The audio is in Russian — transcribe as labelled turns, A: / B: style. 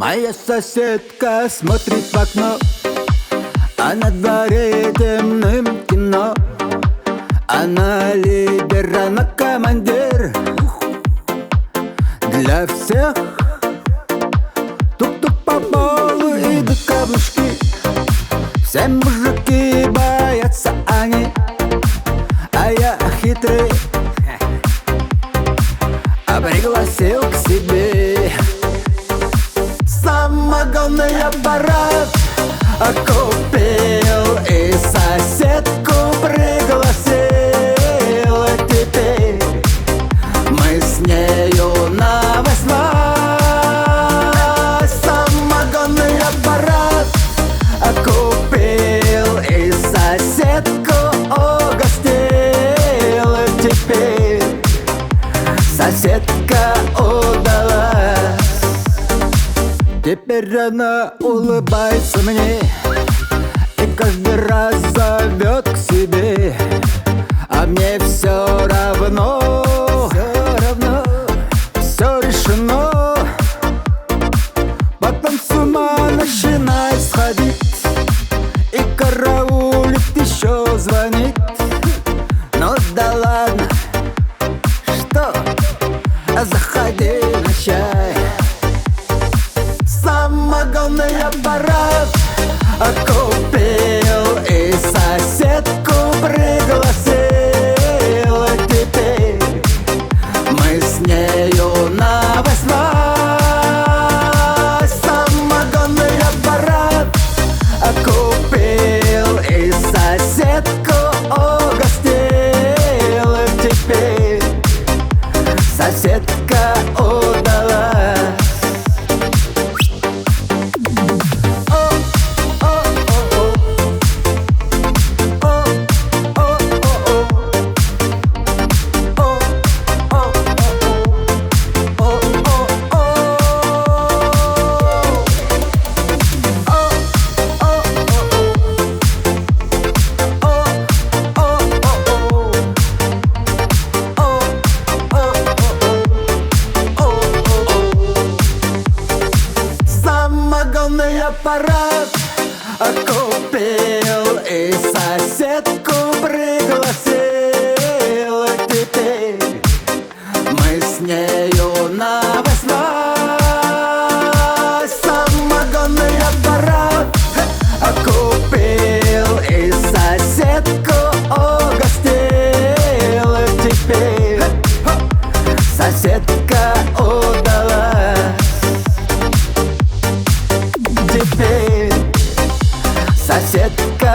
A: Моя соседка смотрит в окно, а на дворе темным темно. Она лидер, она командир для всех. Тук-тук по полу идут каблучки, все мужики боятся они, а я хитрый пригласил к себе. Самогонный аппарат купил и соседку пригласил. Теперь мы с нею на 8. Самогонный аппарат купил и соседку угостил. Теперь соседка удалась. Теперь она улыбается мне и каждый раз зовет к себе. А мне все равно, все решено. Потом с ума начинает сходить и караулит, еще звонит. Ну да ладно, что, заходи на чай. Самогонный аппарат купил и соседку пригласил. Теперь мы с нею на 8. Самогонный аппарат купил и соседку угостил. Теперь соседка удалась. Самогонный аппарат купил и соседку пригласил. Теперь мы с нею на 8. Самогонный аппарат купил и соседку угостил. Теперь соседка удалась. Теперь соседка